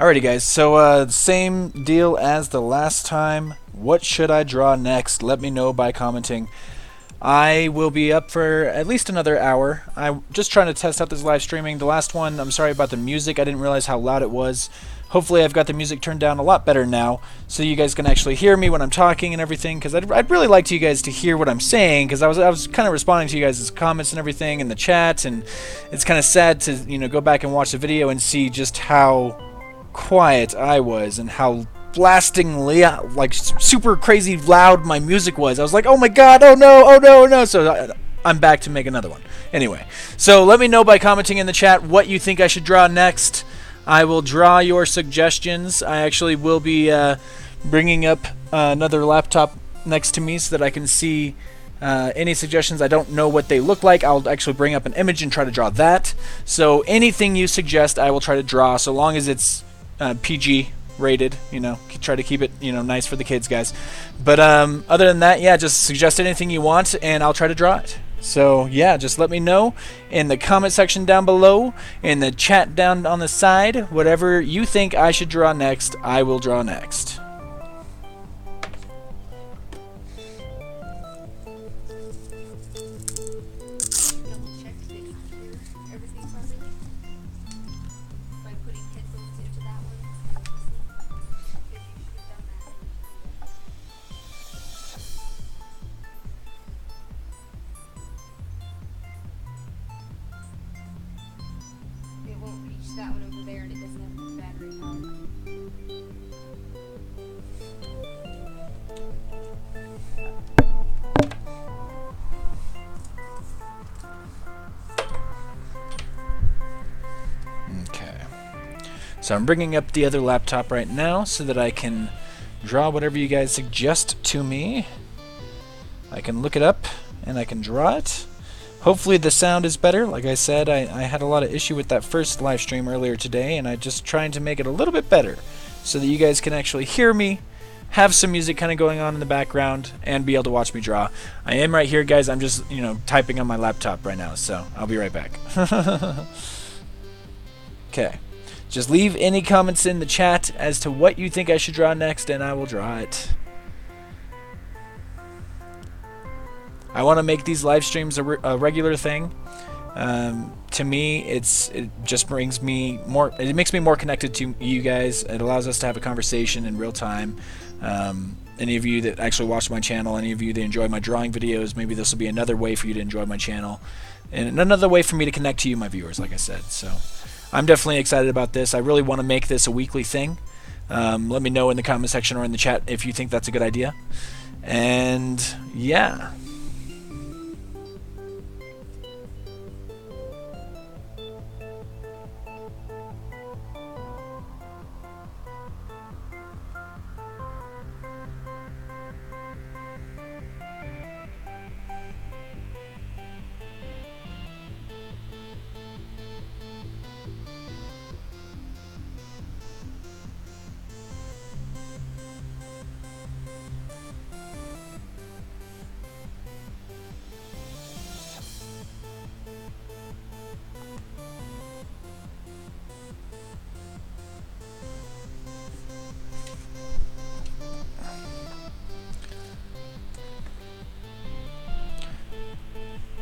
Alrighty guys, so same deal as the last time. What should I draw next? Let me know by commenting. I will be up for at least another hour. I'm just trying to test out this live streaming. The last one, I'm sorry about the music. I didn't realize how loud it was. Hopefully I've got the music turned down a lot better now, so you guys can actually hear me when I'm talking and everything, because I'd really like you guys to hear what I'm saying, because I was kind of responding to you guys' comments and everything in the chat, and it's kind of sad to, you know, go back and watch the video and see just how quiet I was and how blastingly, like, super crazy loud my music was. I was like, oh my god, oh no, oh no, oh no. So I'm back to make another one. Anyway, so let me know by commenting in the chat what you think I should draw next. I will draw your suggestions. I actually will be bringing up another laptop next to me so that I can see any suggestions. I don't know what they look like. I'll actually bring up an image and try to draw that. So anything you suggest, I will try to draw, so long as it's PG rated, you know, try to keep it, you know, nice for the kids, guys. But other than that, yeah, just suggest anything you want and I'll try to draw it. So yeah, just let me know in the comment section down below, in the chat down on the side, whatever you think I should draw next, I will draw next. That one over there, and it doesn't have the battery power. Okay. So I'm bringing up the other laptop right now so that I can draw whatever you guys suggest to me. I can look it up and I can draw it. Hopefully the sound is better. Like I said, I had a lot of issue with that first live stream earlier today, and I'm just trying to make it a little bit better so that you guys can actually hear me, have some music kind of going on in the background, and be able to watch me draw. I am right here, guys. I'm just, you know, typing on my laptop right now, so I'll be right back. Okay. Just leave any comments in the chat as to what you think I should draw next, and I will draw it. I want to make these live streams a regular thing. To me, it just brings me more. It makes me more connected to you guys. It allows us to have a conversation in real time. Any of you that actually watch my channel, any of you that enjoy my drawing videos, maybe this will be another way for you to enjoy my channel, and another way for me to connect to you, my viewers. Like I said, so I'm definitely excited about this. I really want to make this a weekly thing. Let me know in the comment section or in the chat if you think that's a good idea. And yeah.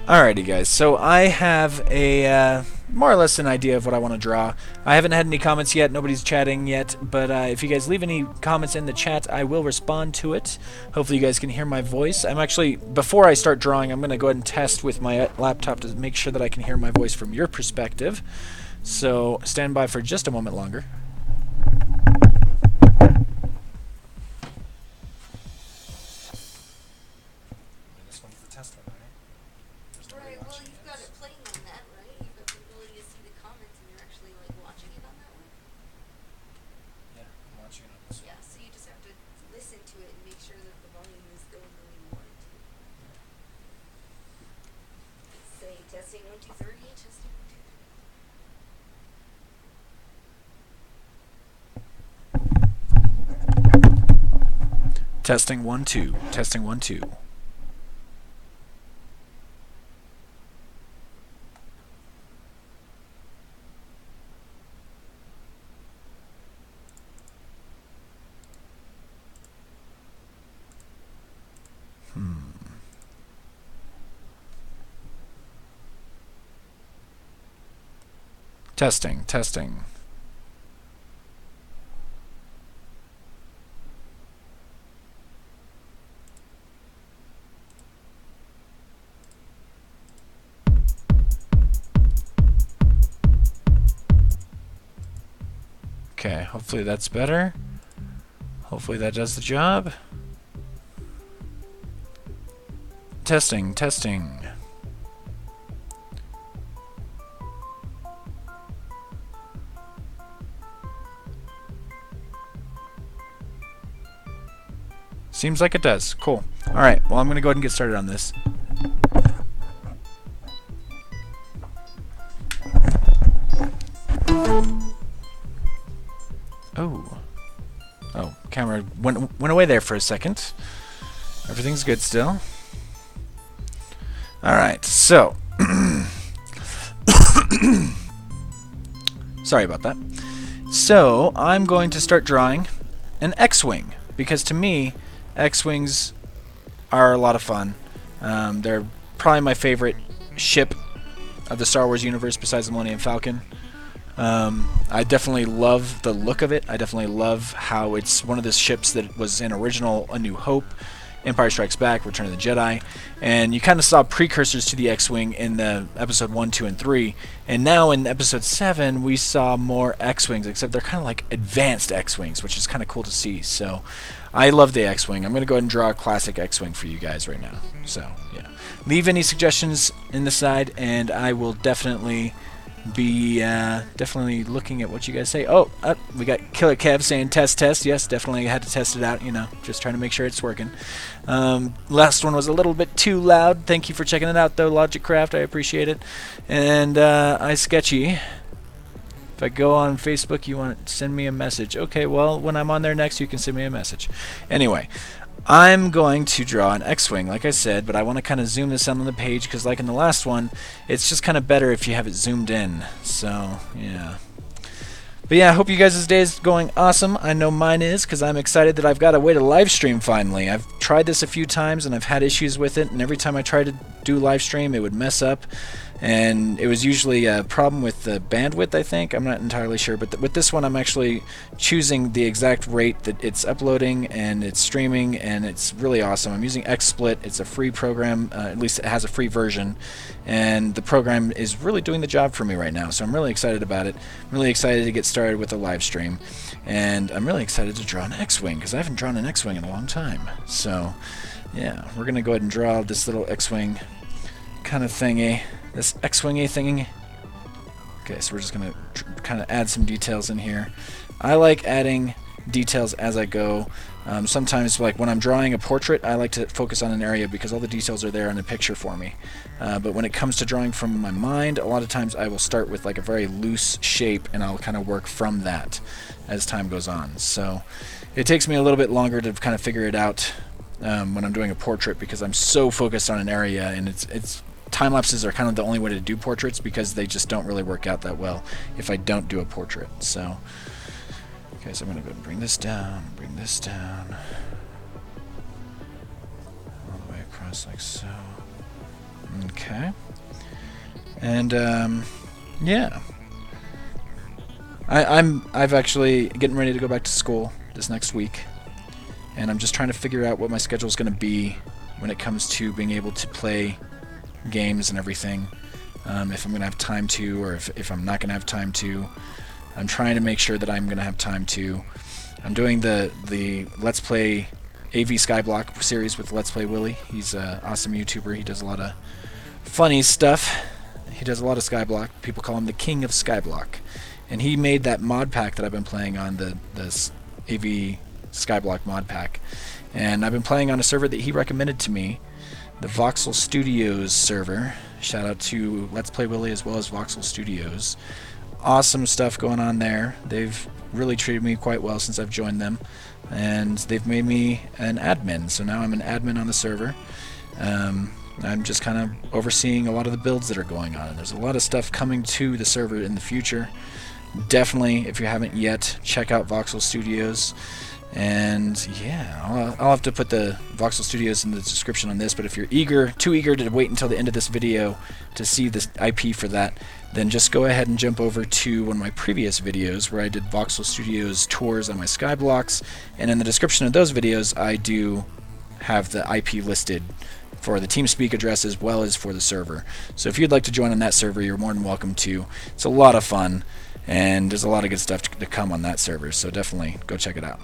Alrighty guys, so I have a more or less an idea of what I want to draw. I haven't had any comments yet, nobody's chatting yet, but if you guys leave any comments in the chat, I will respond to it. Hopefully you guys can hear my voice. I'm actually, before I start drawing, I'm going to go ahead and test with my laptop to make sure that I can hear my voice from your perspective. So stand by for just a moment longer. This one's the test one, right? Right, well, you've got it playing on that, right? You've got the ability to see the comments, and you're actually, like, watching it on that one? Yeah, I'm watching it on this one. Yeah, so you just have to listen to it and make sure that the volume is going where you want it to. Say, testing 1, 2, 3, testing 1, 2, 3. Testing 1, 2. Testing 1, 2. Testing, testing. Okay, hopefully that's better. Hopefully that does the job. Testing, testing. Seems like it does. Cool. Alright, well, I'm going to go ahead and get started on this. Oh. Oh, camera went away there for a second. Everything's good still. Alright, so. Sorry about that. So, I'm going to start drawing an X-Wing. Because to me, X-Wings are a lot of fun. They're probably my favorite ship of the Star Wars universe besides the Millennium Falcon. I definitely love the look of it. I definitely love how it's one of the ships that was in original A New Hope, Empire Strikes Back, Return of the Jedi, and you kind of saw precursors to the X-Wing in the episode 1, 2, and 3, and now in episode 7 we saw more X-Wings, except they're kind of like advanced X-Wings, which is kind of cool to see. So I love the X-Wing. I'm going to go ahead and draw a classic X-Wing for you guys right now. So yeah, leave any suggestions in the side, and I will definitely be looking at what you guys say. Oh, we got Killer Kev saying test. Yes, definitely had to test it out, you know, just trying to make sure it's working. Last one was a little bit too loud. Thank you for checking it out though, Logicraft, I appreciate it. And I Sketchy, if I go on Facebook, you want to send me a message. Okay, well, when I'm on there next, you can send me a message. Anyway, I'm going to draw an X-Wing, like I said, but I want to kind of zoom this in on the page because like in the last one, it's just kind of better if you have it zoomed in. So, yeah. But yeah, I hope you guys' day is going awesome. I know mine is because I'm excited that I've got a way to live stream finally. I've tried this a few times and I've had issues with it, and every time I try to do live stream, it would mess up. And it was usually a problem with the bandwidth, I think. I'm not entirely sure, but with this one I'm actually choosing the exact rate that it's uploading and it's streaming, and it's really awesome. I'm using XSplit. It's a free program, at least it has a free version, and the program is really doing the job for me right now, so I'm really excited about it. I'm really excited to get started with the live stream, and I'm really excited to draw an X-Wing because I haven't drawn an X-Wing in a long time. So yeah, we're gonna go ahead and draw this little X-Wing kind of thingy. This X-Wing-y thingy. Okay, so we're just going to kind of add some details in here. I like adding details as I go. Sometimes, like when I'm drawing a portrait, I like to focus on an area because all the details are there in a picture for me. But when it comes to drawing from my mind, a lot of times I will start with like a very loose shape and I'll kind of work from that as time goes on. So it takes me a little bit longer to kind of figure it out when I'm doing a portrait because I'm so focused on an area, and it's time lapses are kind of the only way to do portraits because they just don't really work out that well if I don't do a portrait. So, okay, so I'm going to go and bring this down, all the way across like so. Okay, and yeah, I've actually getting ready to go back to school this next week, and I'm just trying to figure out what my schedule is going to be when it comes to being able to play games and everything, if I'm going to have time to, or if I'm not going to have time to. I'm trying to make sure that I'm going to have time to. I'm doing the Let's Play AV Skyblock series with Let's Play Willy. He's an awesome YouTuber. He does a lot of funny stuff. He does a lot of Skyblock. People call him the King of Skyblock. And he made that mod pack that I've been playing on, the AV Skyblock mod pack. And I've been playing on a server that he recommended to me, the Voxel Studios server. Shout out to Let's Play Willy as well as Voxel Studios. Awesome stuff going on there. They've really treated me quite well since I've joined them, and they've made me an admin, so now I'm an admin on the server. I'm just kind of overseeing a lot of the builds that are going on, and there's a lot of stuff coming to the server in the future. definitely, if you haven't yet, check out Voxel Studios. And yeah, I'll have to put the Voxel Studios in the description on this, but if you're too eager to wait until the end of this video to see this IP for that, then just go ahead and jump over to one of my previous videos where I did Voxel Studios tours on my Skyblocks, and in the description of those videos I do have the IP listed for the TeamSpeak address as well as for the server. So if you'd like to join on that server, you're more than welcome to. It's a lot of fun, and there's a lot of good stuff to come on that server, so definitely go check it out.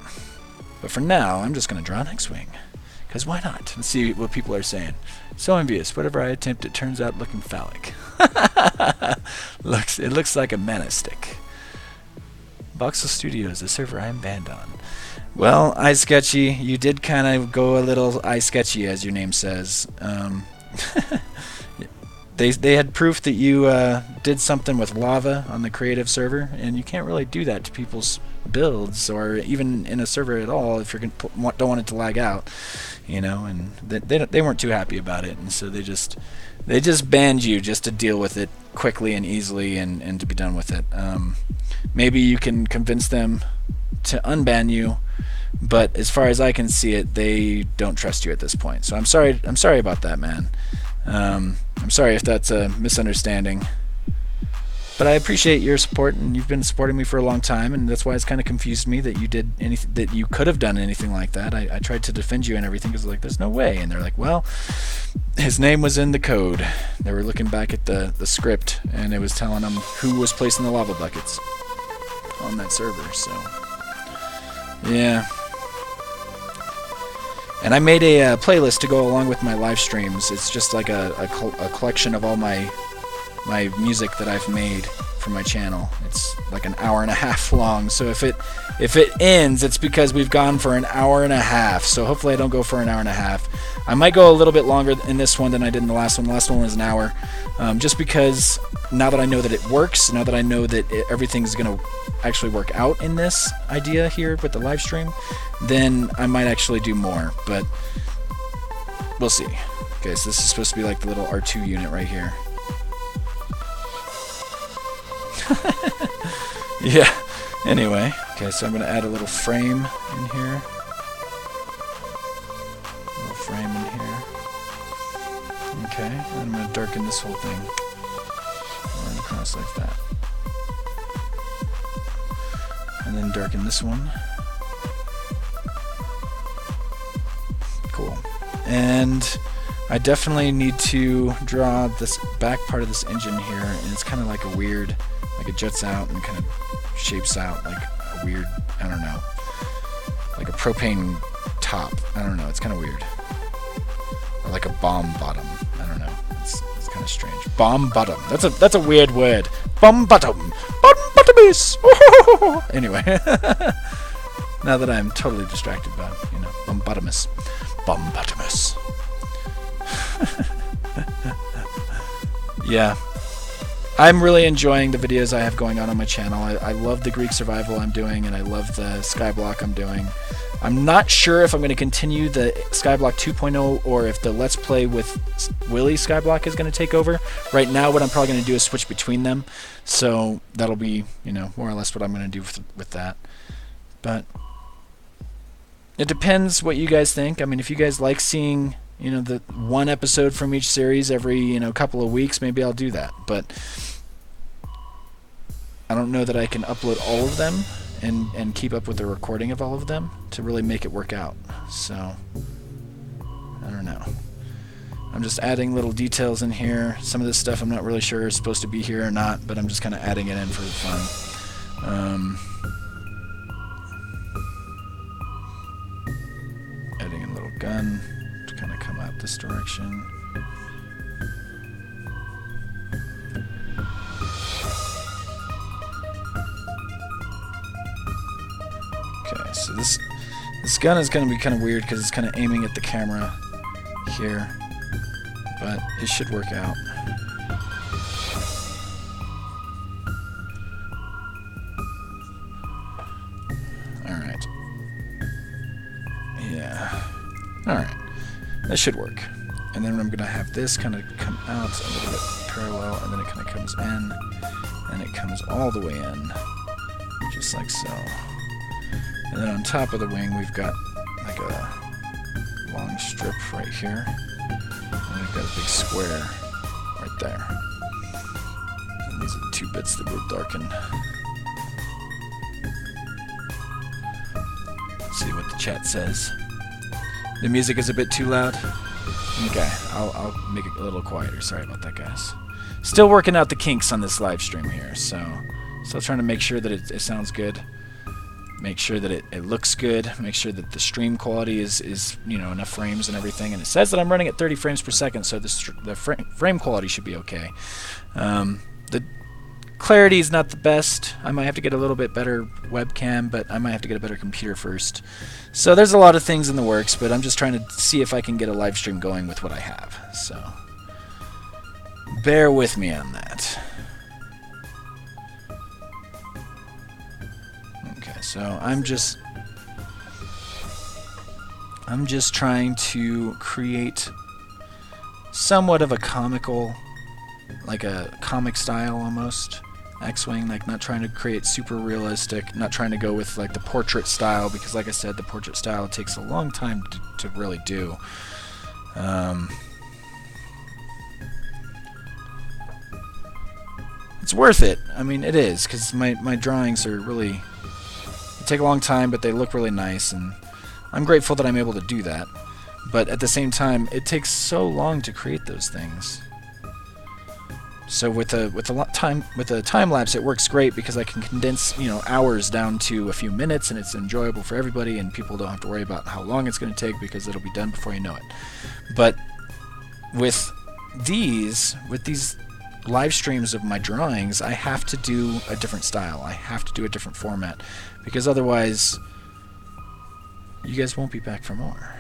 But for now, I'm just going to draw an X-Wing. Because why not? Let's see what people are saying. So envious. Whatever I attempt, it turns out looking phallic. It looks like a mana stick. Voxel Studios, the server I'm banned on. Well, iSketchy, you did kind of go a little iSketchy, as your name says. They had proof that you did something with lava on the creative server, and you can't really do that to people's builds or even in a server at all if you don't want it to lag out, you know. And they weren't too happy about it, and so they just banned you just to deal with it quickly and easily and to be done with it. Maybe you can convince them to unban you, but as far as I can see it, they don't trust you at this point. So I'm sorry about that, man. I'm sorry if that's a misunderstanding, but I appreciate your support, and you've been supporting me for a long time, and that's why it's kind of confused me that you could have done anything like that. I tried to defend you and everything because like there's no way, and they're like, well, his name was in the code. They were looking back at the script, and it was telling them who was placing the lava buckets on that server. So yeah. And I made a playlist to go along with my live streams. It's just like a collection of all my music that I've made for my channel. It's like an hour and a half long. So if it ends, it's because we've gone for an hour and a half. So hopefully I don't go for an hour and a half. I might go a little bit longer in this one than I did in the last one. The last one was an hour. Just because now that I know that it works, now that I know that everything's going to actually work out in this idea here with the live stream, then I might actually do more, but we'll see. Okay, so this is supposed to be like the little R2 unit right here. Yeah, anyway. Okay, so I'm going to add a little frame in here. A little frame in here. Okay, and I'm going to darken this whole thing. Run across like that. And then darken this one. Cool. And I definitely need to draw this back part of this engine here, and it's kind of like a weird, like it juts out and kind of shapes out like a weird, I don't know, like a propane top. I don't know, it's kind of weird. Or like a bomb bottom. I don't know. It's kind of strange. Bomb bottom. That's a weird word. Bomb bottom. Bomb bottomus. Anyway, now that I'm totally distracted by, you know, bombotomus. Bombotomus. Yeah. I'm really enjoying the videos I have going on my channel. I love the Greek survival I'm doing, and I love the Skyblock I'm doing. I'm not sure if I'm going to continue the Skyblock 2.0 or if the Let's Play with Willy Skyblock is going to take over. Right now, what I'm probably going to do is switch between them. So that'll be, you know, more or less what I'm going to do with that. But it depends what you guys think. I mean, if you guys like seeing, you know, the one episode from each series every, you know, couple of weeks, maybe I'll do that. But I don't know that I can upload all of them and keep up with the recording of all of them to really make it work out. So I don't know. I'm just adding little details in here. Some of this stuff I'm not really sure is supposed to be here or not, but I'm just kind of adding it in for fun. Adding a little gun to kind of come out this direction. Okay, so this gun is going to be kind of weird because it's kind of aiming at the camera here, but it should work out. Alright. Yeah. Alright. That should work. And then I'm going to have this kind of come out a little bit parallel, and then it kind of comes in, and it comes all the way in. just like so. And then on top of the wing, we've got like a long strip right here. And we've got a big square right there. And these are the two bits that we'll darken. Let's see what the chat says. The music is a bit too loud. Okay, I'll make it a little quieter. Sorry about that, guys. Still working out the kinks on this live stream here, so still trying to make sure that it sounds good. Make sure that it looks good. Make sure that the stream quality is you know, enough frames and everything. And it says that I'm running at 30 frames per second, so the frame quality should be okay. The clarity is not the best. I might have to get a little bit better webcam, but I might have to get a better computer first. So there's a lot of things in the works, but I'm just trying to see if I can get a live stream going with what I have. So bear with me on that. Okay, so I'm just trying to create somewhat of a comical, like a comic style almost, X-Wing, like not trying to create super realistic, not trying to go with like the portrait style, because like I said, the portrait style takes a long time to really do. It's worth it. I mean, it is, because my drawings are really, they take a long time, but they look really nice, and I'm grateful that I'm able to do that. But at the same time, it takes so long to create those things. So with a time lapse, it works great because I can condense, you know, hours down to a few minutes, and it's enjoyable for everybody, and people don't have to worry about how long it's going to take because it'll be done before you know it. But with these live streams of my drawings, I have to do a different style. I have to do a different format, because otherwise you guys won't be back for more.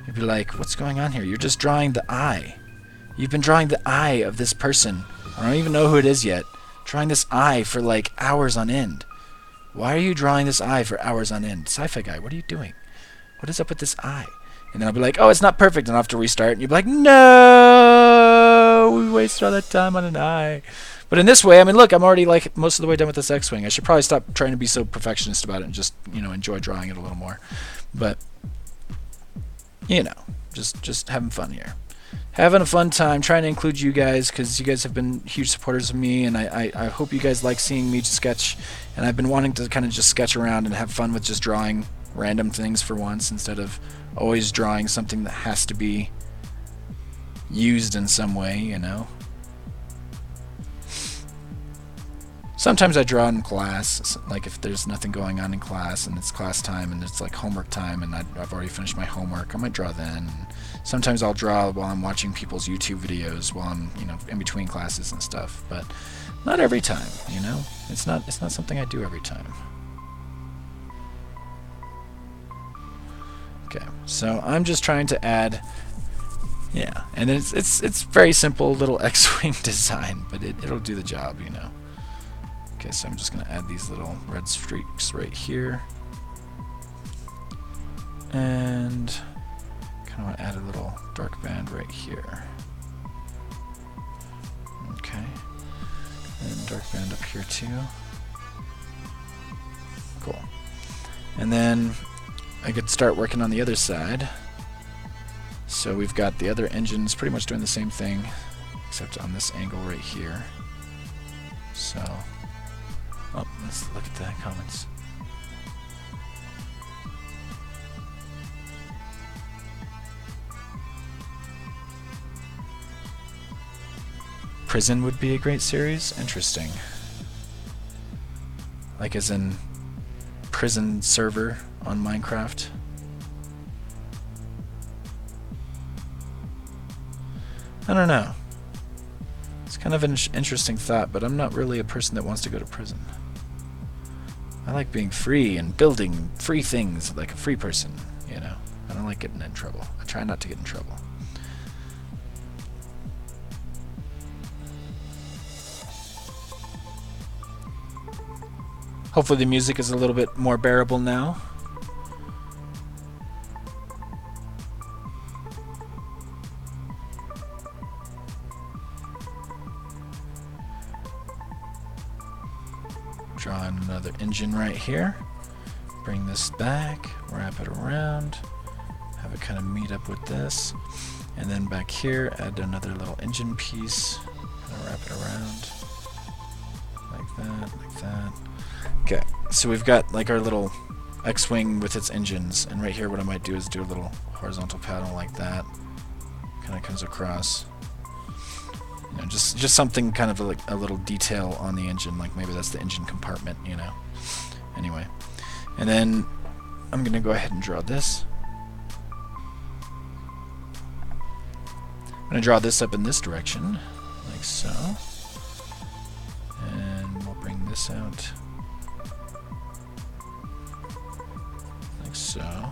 You'll be like, what's going on here? You're just drawing the eye. You've been drawing the eye of this person. I don't even know who it is yet. Drawing this eye for like hours on end. Why are you drawing this eye for hours on end? Sci-Fi what are you doing? What is up with this eye? And then I'll be like, oh, it's not perfect, and I'll have to restart. And you'll be like, no, we wasted all that time on an eye. But in this way, I mean, look, I'm already like most of the way done with this X-Wing. I should probably stop trying to be so perfectionist about it and just, you know, enjoy drawing it a little more. But, you know, just having fun here. Having a fun time, trying to include you guys, because you guys have been huge supporters of me, and I hope you guys like seeing me sketch, and I've been wanting to kind of just sketch around and have fun with just drawing random things for once, instead of always drawing something that has to be used in some way, you know. Sometimes I draw in class, like if there's nothing going on in class and it's class time and it's like homework time and I've already finished my homework, I might draw then. And sometimes I'll draw while I'm watching people's YouTube videos while I'm, you know, in between classes and stuff, but not every time, you know. It's not something I do every time. Okay, so I'm just trying to add, yeah, and it's very simple little X-Wing design, but it'll do the job, you know. Okay, so I'm just going to add these little red streaks right here. And kind of want to add a little dark band right here. Okay. And dark band up here too. Cool. And then I could start working on the other side. So we've got the other engines pretty much doing the same thing, except on this angle right here. So... oh, let's look at the comments. Prison would be a great series? Interesting. Like as in prison server on Minecraft? I don't know. It's kind of an interesting thought, but I'm not really a person that wants to go to prison. I like being free and building free things like a free person, you know. I don't like getting in trouble. I try not to get in trouble. Hopefully the music is a little bit more bearable now. Drawing down another engine right here. Bring this back, wrap it around, have it kind of meet up with this. And then back here, add another little engine piece, and wrap it around. Like that, like that. Okay, so we've got like our little X-Wing with its engines, and right here what I might do is do a little horizontal panel like that. Kind of comes across. You know, just something kind of like a little detail on the engine, like maybe that's the engine compartment, you know. Anyway, and then I'm gonna go ahead and draw this. I'm gonna draw this up in this direction, like so, and we'll bring this out like so.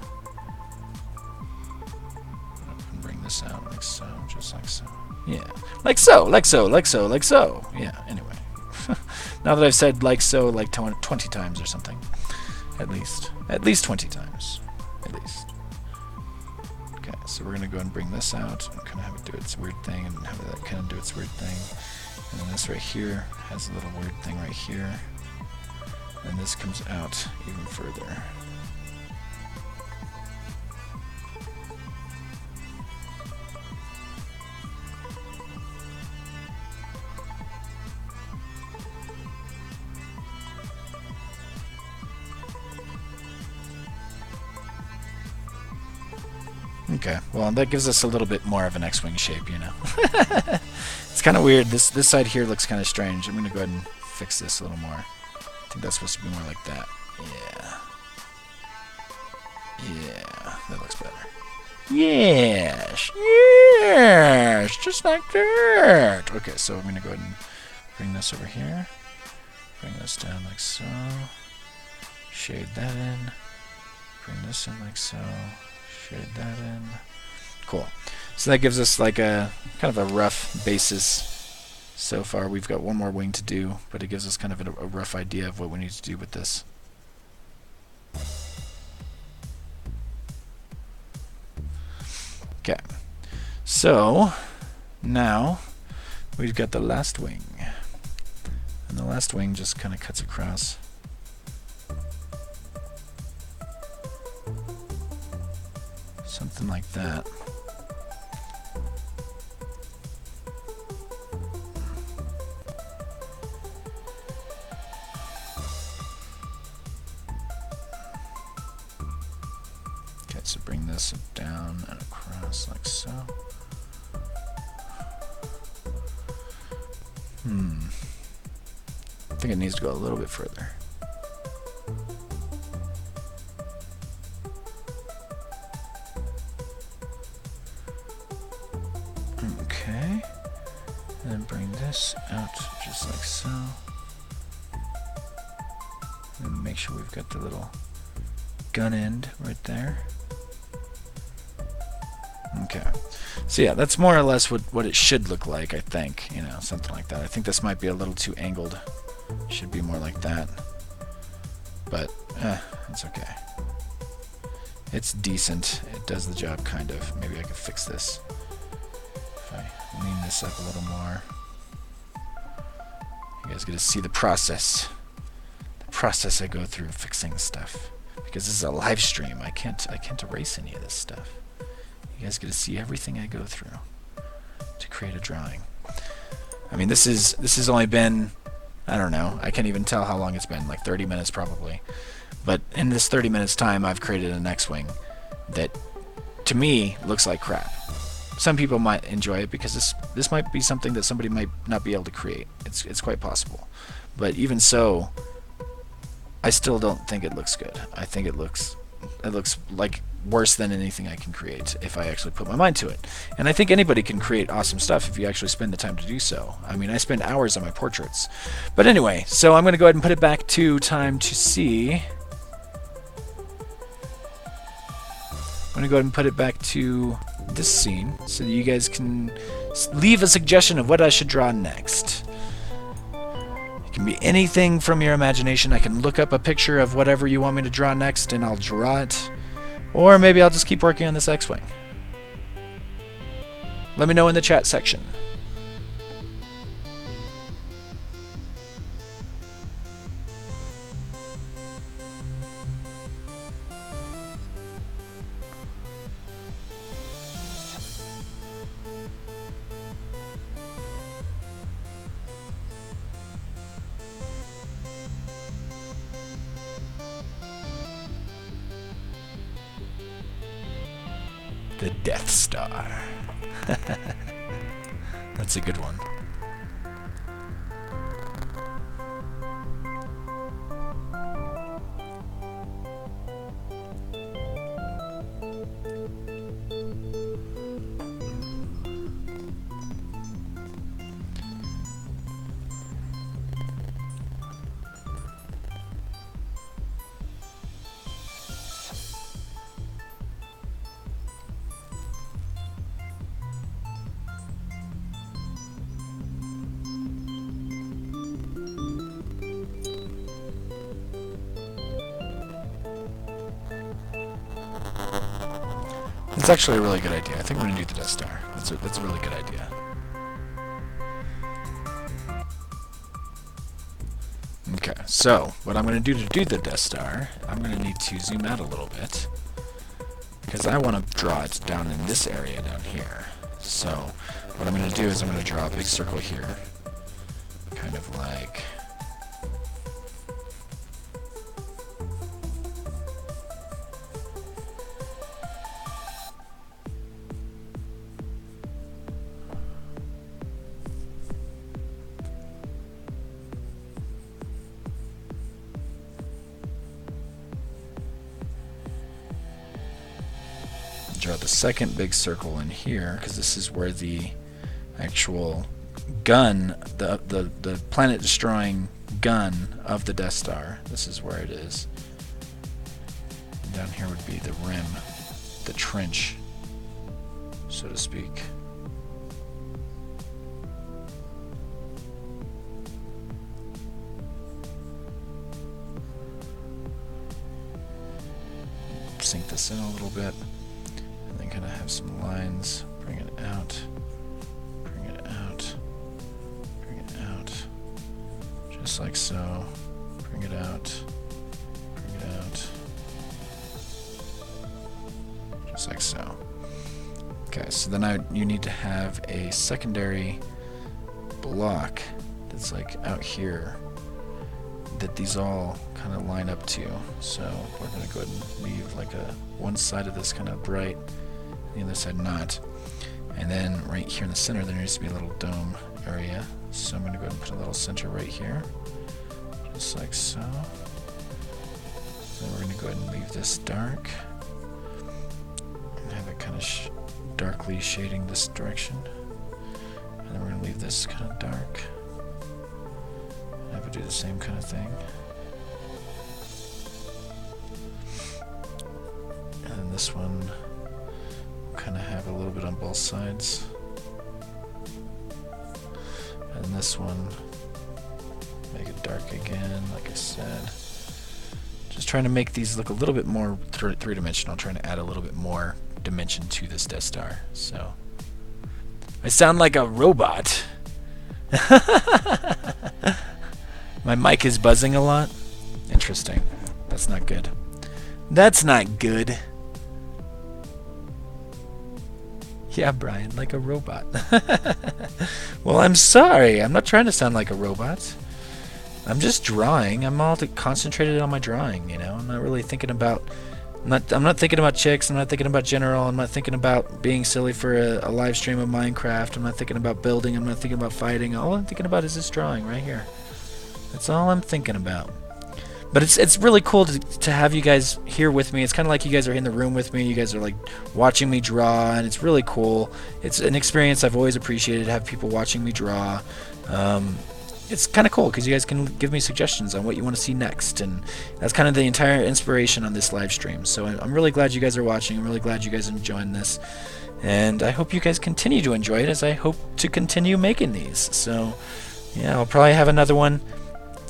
And bring this out like so, just like so. Yeah, like so, like so, like so, like so. Yeah, anyway. Now that I've said like so like 20 times or something. At least 20 times. At least. Okay, so we're going to go and bring this out and kind of have it do its weird thing and have that kind of do its weird thing. And then this right here has a little weird thing right here. And this comes out even further. Okay, well that gives us a little bit more of an X-Wing shape, you know. It's kind of weird. This side here looks kind of strange. I'm going to go ahead and fix this a little more. I think that's supposed to be more like that. Yeah. Yeah, that looks better. Yes! Yes! Just like that! Okay, so I'm going to go ahead and bring this over here. Bring this down like so. Shade that in. Bring this in like so. Shade that in. Cool. So that gives us like a kind of a rough basis so far. We've got one more wing to do, but it gives us kind of a rough idea of what we need to do with this. Okay. So now we've got the last wing. And the last wing just kind of cuts across. Something like that. Okay, so bring this down and across like so. I think it needs to go a little bit further. Okay, and then bring this out just like so. And make sure we've got the little gun end right there. Okay, so yeah, that's more or less what it should look like, I think, you know, something like that. I think this might be a little too angled. Should be more like that. But, it's okay. It's decent. It does the job, kind of. Maybe I could fix this. If I lean this up a little more. You guys get to see the process. The process I go through fixing stuff. Because this is a live stream. I can't erase any of this stuff. You guys get to see everything I go through to create a drawing. I mean, this has only been, I don't know, I can't even tell how long it's been, like 30 minutes probably. But in this 30 minutes time, I've created an X-Wing that, to me, looks like crap. Some people might enjoy it because this might be something that somebody might not be able to create. It's quite possible. But even so, I still don't think it looks good. I think it looks like worse than anything I can create if I actually put my mind to it. And I think anybody can create awesome stuff if you actually spend the time to do so. I mean, I spend hours on my portraits. But anyway, so I'm going to go ahead and put it back to time to see. I'm going to go ahead and put it back to this scene so that you guys can leave a suggestion of what I should draw next. It can be anything from your imagination. I can look up a picture of whatever you want me to draw next and I'll draw it. Or maybe I'll just keep working on this X-Wing. Let me know in the chat section. The Death Star. That's a good one. It's actually a really good idea. I think we're gonna do the Death Star. That's a really good idea. Okay, so what I'm gonna do to do the Death Star, I'm gonna need to zoom out a little bit because I want to draw it down in this area down here. So what I'm gonna do is I'm gonna draw a big circle here, kind of like. Draw the second big circle in here because this is where the actual gun, the planet destroying gun of the Death Star, this is where it is. And down here would be the rim, the trench, so to speak. Sink this in a little bit. And then kind of have some lines, bring it out, bring it out, bring it out, just like so, bring it out, bring it out, just like so. Okay, so then you need to have a secondary block that's like out here that these all kind of line up to. So we're going to go ahead and leave like one side of this kind of bright, the other side not. And then right here in the center there needs to be a little dome area. So I'm going to go ahead and put a little center right here, just like so. Then we're going to go ahead and leave this dark and have it kind of darkly shading this direction. And then we're going to leave this kind of dark. I would do the same kind of thing. And then this one kind of have a little bit on both sides. And this one, make it dark again, like I said. Just trying to make these look a little bit more three-dimensional, trying to add a little bit more dimension to this Death Star. So, I sound like a robot. My mic is buzzing a lot. Interesting. That's not good. That's not good. Yeah, Brian, like a robot. Well, I'm sorry. I'm not trying to sound like a robot. I'm just drawing. I'm all concentrated on my drawing, you know. I'm not really thinking about... I'm not thinking about chicks. I'm not thinking about general. I'm not thinking about being silly for a live stream of Minecraft. I'm not thinking about building. I'm not thinking about fighting. All I'm thinking about is this drawing right here. That's all I'm thinking about. But it's really cool to have you guys here with me. It's kind of like you guys are in the room with me. You guys are like watching me draw, and it's really cool. It's an experience I've always appreciated, have people watching me draw. It's kind of cool because you guys can give me suggestions on what you want to see next, and that's kind of the entire inspiration on this live stream. So I'm really glad you guys are watching. I'm really glad you guys are enjoying this, and I hope you guys continue to enjoy it as I hope to continue making these. So yeah, I'll probably have another one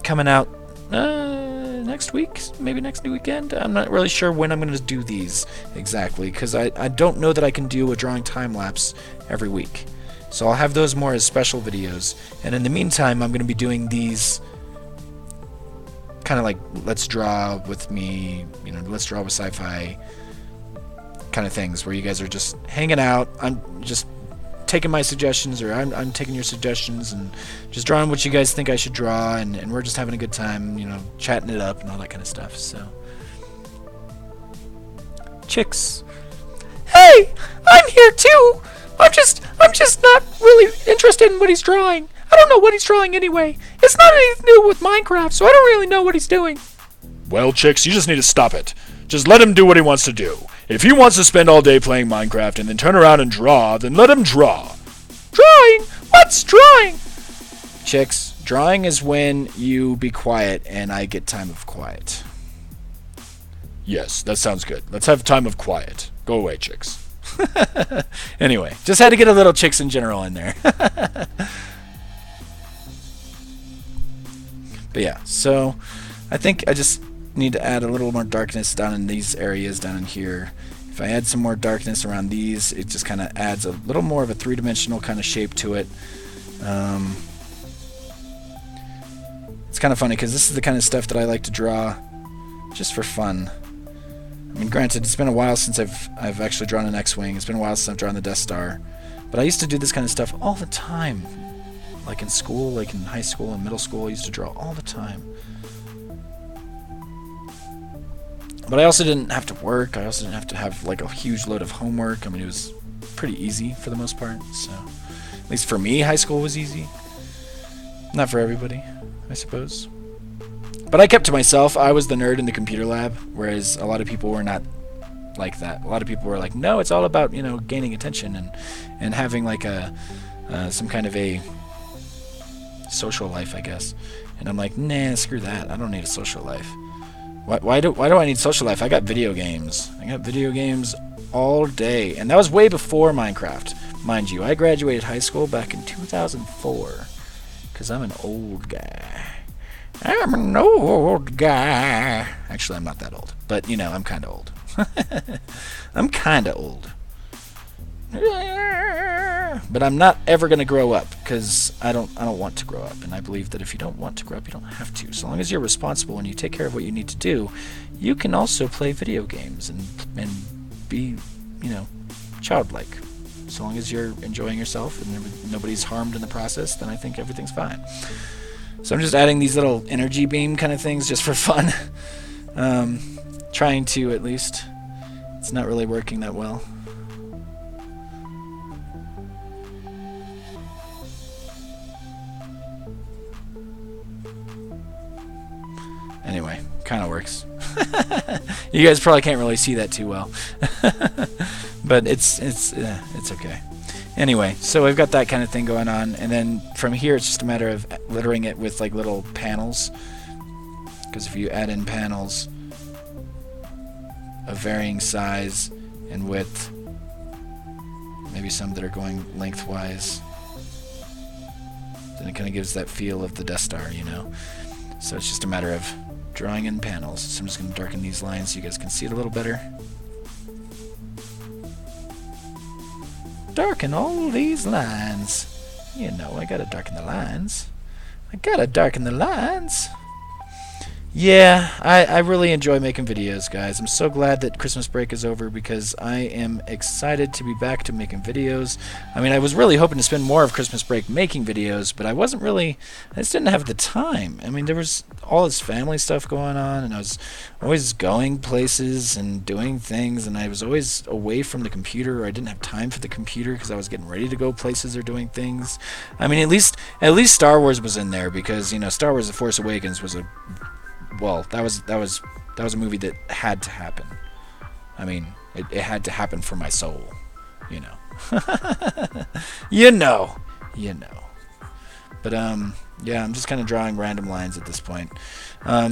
coming out next week, maybe next weekend. I'm not really sure when I'm going to do these exactly because I don't know that I can do a drawing time lapse every week. So I'll have those more as special videos, and in the meantime I'm going to be doing these kind of like let's draw with me, you know, let's draw with Sci-Fi kind of things where you guys are just hanging out. I'm just taking my suggestions, or I'm taking your suggestions and just drawing what you guys think I should draw, and we're just having a good time, you know, chatting it up and all that kind of stuff. So chicks, hey, I'm here too. I'm just not really interested in what he's drawing. I don't know what he's drawing anyway. It's not anything new with Minecraft, so I don't really know what he's doing. Well, chicks, you just need to stop it. Just let him do what he wants to do. If he wants to spend all day playing Minecraft and then turn around and draw, then let him draw. Drawing? What's drawing? Chicks, drawing is when you be quiet and I get time of quiet. Yes, that sounds good. Let's have time of quiet. Go away, chicks. Anyway, just had to get a little chicks in general in there. But yeah, so I think I just need to add a little more darkness down in these areas down in here. If I add some more darkness around these, it just kind of adds a little more of a three-dimensional kind of shape to it. It's kind of funny because this is the kind of stuff that I like to draw just for fun. I mean, granted, it's been a while since I've actually drawn an X-Wing. It's been a while since I've drawn the Death Star. But I used to do this kind of stuff all the time. Like in school, like in high school and middle school, I used to draw all the time. But I also didn't have to work. I also didn't have to have like a huge load of homework. I mean, it was pretty easy for the most part. So, at least for me, high school was easy. Not for everybody, I suppose. But I kept to myself. I was the nerd in the computer lab, whereas a lot of people were not like that. A lot of people were like, no, it's all about, you know, gaining attention and having like a some kind of a social life, I guess. And I'm like, nah, screw that. I don't need a social life. Why do I need social life? I got video games. I got video games all day, and that was way before Minecraft, mind you. I graduated high school back in 2004, because I'm an old guy. I'm an old guy. Actually, I'm not that old, but you know, I'm kind of old. I'm kind of old. But I'm not ever gonna grow up because I don't want to grow up, and I believe that if you don't want to grow up, you don't have to. So long as you're responsible and you take care of what you need to do, you can also play video games and be, you know, childlike. So long as you're enjoying yourself and nobody's harmed in the process, then I think everything's fine. So I'm just adding these little energy beam kind of things just for fun. Trying to, at least. It's not really working that well. Anyway, kind of works. You guys probably can't really see that too well. But it's okay. Anyway, so we've got that kind of thing going on, and then from here it's just a matter of littering it with like little panels, because if you add in panels of varying size and width, maybe some that are going lengthwise, then it kind of gives that feel of the Death Star, you know. So it's just a matter of drawing in panels. So I'm just going to darken these lines so you guys can see it a little better. Darken all these lines. You know, I gotta darken the lines. I gotta darken the lines. Yeah, I really enjoy making videos, guys. I'm so glad that Christmas break is over because I am excited to be back to making videos. I mean, I was really hoping to spend more of Christmas break making videos, but I just didn't have the time. I mean, there was all this family stuff going on, and I was always going places and doing things, and I was always away from the computer, or I didn't have time for the computer because I was getting ready to go places or doing things. I mean, at least Star Wars was in there because, you know, Star Wars: The Force Awakens was that was a movie that had to happen. I mean, it had to happen for my soul, you know. you know. But yeah, I'm just kind of drawing random lines at this point.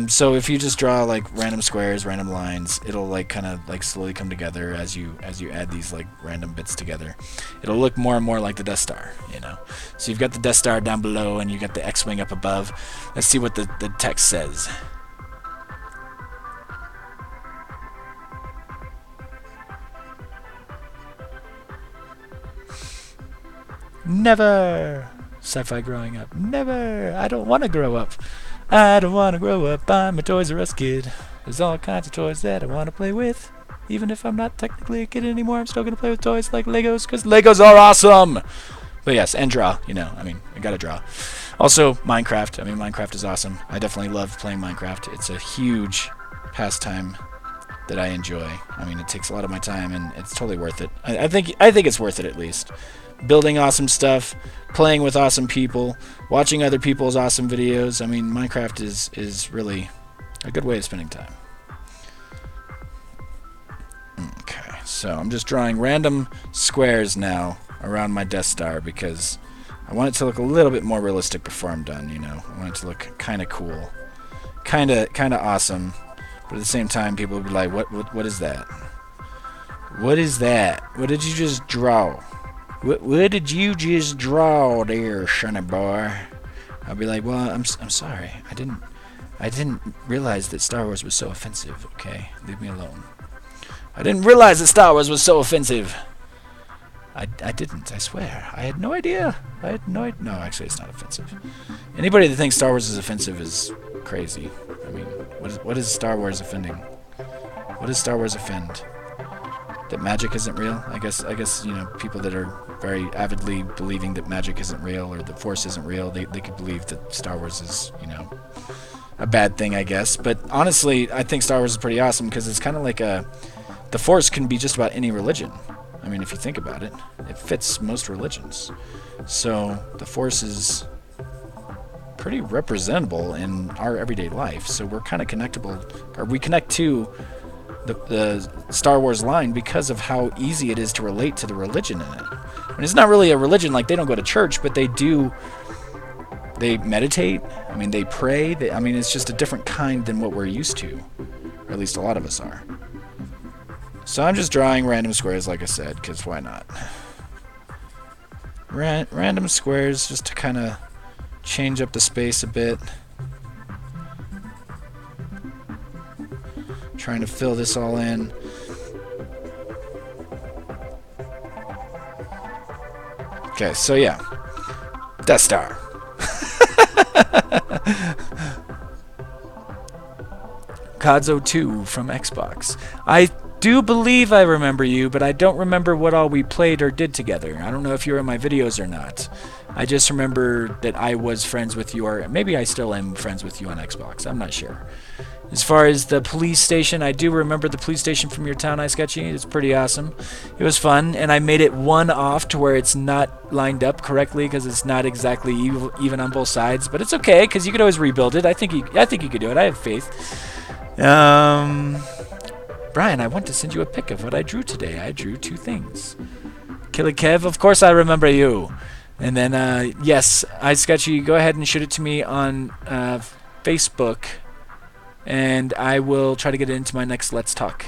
So if you just draw like random squares, random lines, it'll like kind of like slowly come together as you add these like random bits together. It'll look more and more like the Death Star, you know. So you've got the Death Star down below and you got the X-Wing up above. Let's see what the text says. Never. Sci-fi growing up. Never. I don't want to grow up. I don't want to grow up. I'm a Toys R Us kid. There's all kinds of toys that I want to play with. Even if I'm not technically a kid anymore, I'm still going to play with toys like Legos, because Legos are awesome! But yes, and draw, you know. I mean, I gotta draw. Also, Minecraft. I mean, Minecraft is awesome. I definitely love playing Minecraft. It's a huge pastime that I enjoy. I mean, it takes a lot of my time, and it's totally worth it. I think it's worth it at least. Building awesome stuff, playing with awesome people, watching other people's awesome videos. I mean, Minecraft is really a good way of spending time. Okay, so I'm just drawing random squares now around my Death Star because I want it to look a little bit more realistic before I'm done, you know. I want it to look kind of cool, kind of awesome, but at the same time, people will be like, "What is that? What is that? What did you just draw? What did you just draw there, sonny boy?" I'll be like, "Well, I'm sorry. I didn't realize that Star Wars was so offensive. Okay, leave me alone. I didn't realize that Star Wars was so offensive. I didn't. I swear. I had no idea. I had no idea. No, actually, it's not offensive. Anybody that thinks Star Wars is offensive is crazy. I mean, what is Star Wars offending? What does Star Wars offend? That magic isn't real? I guess you know, people that are very avidly believing that magic isn't real or the Force isn't real, they could believe that Star Wars is, you know, a bad thing, I guess. But honestly, I think Star Wars is pretty awesome because it's kind of like the Force can be just about any religion. I mean, if you think about it, it fits most religions. So the Force is pretty representable in our everyday life. So we're kind of connectable, or we connect to the Star Wars line because of how easy it is to relate to the religion in it. I mean, it's not really a religion, like they don't go to church, but they meditate. I mean, they pray. I mean, it's just a different kind than what we're used to, or at least a lot of us are. So I'm just drawing random squares, like I said, because why not? Random squares just to kind of change up the space a bit. Trying to fill this all in. Okay, so yeah. Death Star. Kadzo 2 from Xbox. I do believe I remember you, but I don't remember what all we played or did together. I don't know if you were in my videos or not. I just remember that I was friends with you, or maybe I still am friends with you on Xbox. I'm not sure. As far as the police station, I do remember the police station from your town, iSketchy. It's pretty awesome. It was fun, and I made it one off to where it's not lined up correctly because it's not exactly even on both sides. But it's okay because you could always rebuild it. I think you could do it. I have faith. Brian, I want to send you a pic of what I drew today. I drew 2 things. Killer Kev, of course I remember you. And then, yes, iSketchy, go ahead and shoot it to me on Facebook, and I will try to get it into my next Let's Talk.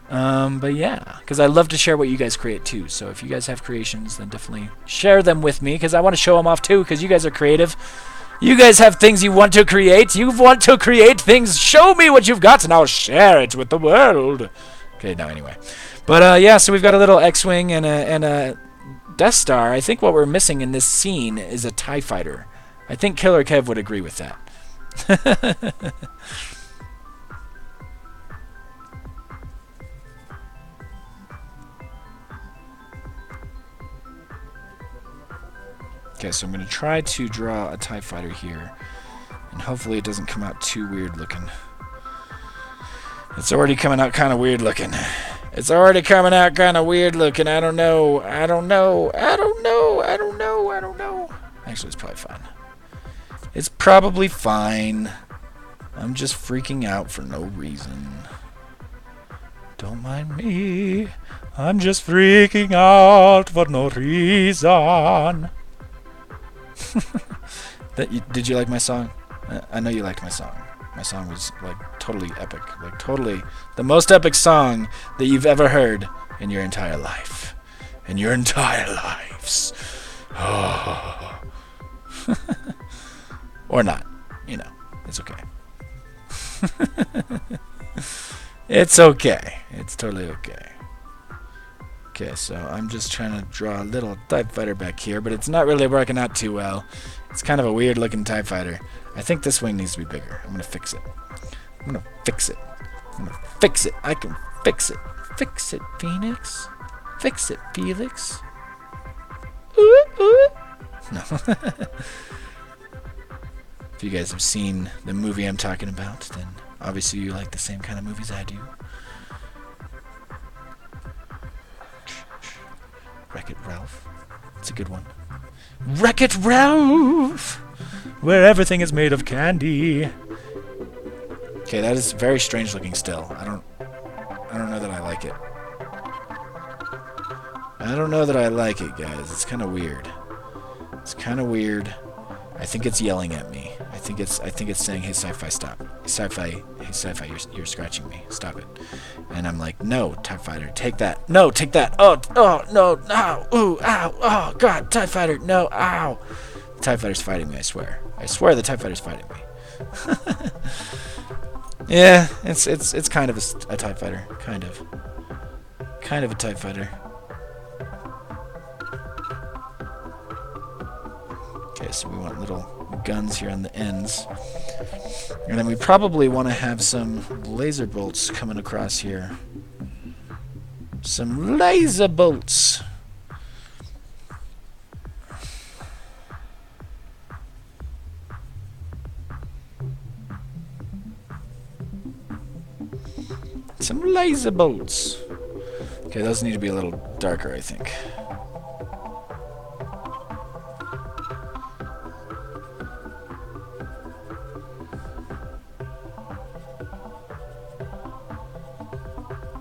But yeah, because I love to share what you guys create too. So if you guys have creations, then definitely share them with me, because I want to show them off too, because you guys are creative. You guys have things you want to create. You want to create things. Show me what you've got, and I'll share it with the world. Okay, now anyway. But yeah, so we've got a little X-Wing and a Death Star. I think what we're missing in this scene is a TIE fighter. I think Killer Kev would agree with that. Okay, so I'm going to try to draw a TIE fighter here, and hopefully it doesn't come out too weird looking. It's already coming out kind of weird looking. It's already coming out kind of weird looking. I don't know. Actually, it's probably fine. It's probably fine. I'm just freaking out for no reason. Don't mind me. I'm just freaking out for no reason. Did you like my song? I know you liked my song. My song was like totally epic. Like totally the most epic song that you've ever heard in your entire life. In your entire lives. Oh. Or not. You know. It's okay. It's okay. It's totally okay. Okay, so I'm just trying to draw a little TIE fighter back here, but it's not really working out too well. It's kind of a weird looking TIE fighter. I think this wing needs to be bigger. I'm going to fix it. I'm going to fix it. I'm going to fix it. I can fix it. Fix it, Phoenix. Fix it, Felix. Ooh, ooh. No. If you guys have seen the movie I'm talking about, then Obviously, you like the same kind of movies I do. Wreck-It Ralph. It's a good one. Wreck-It Ralph! Where everything is made of candy. Okay, that is very strange looking still. I don't know that I like it. I don't know that I like it, guys. It's kind of weird. It's kind of weird. I think it's yelling at me. I think it's saying, "Hey, Sci-Fi, stop. Sci-Fi, hey, Sci-Fi, you're scratching me. Stop it." And I'm like, "No, TIE Fighter, take that. No, take that. Oh, no, ow, ooh, ow, oh, God, TIE Fighter, no, ow." The TIE Fighter's fighting me, I swear. I swear the TIE Fighter's fighting me. Yeah, it's kind of a TIE Fighter. Kind of a TIE Fighter. Okay, so we want little guns here on the ends. And then we probably want to have some laser bolts coming across here. Some laser bolts. Some laser bolts. Okay, those need to be a little darker, I think.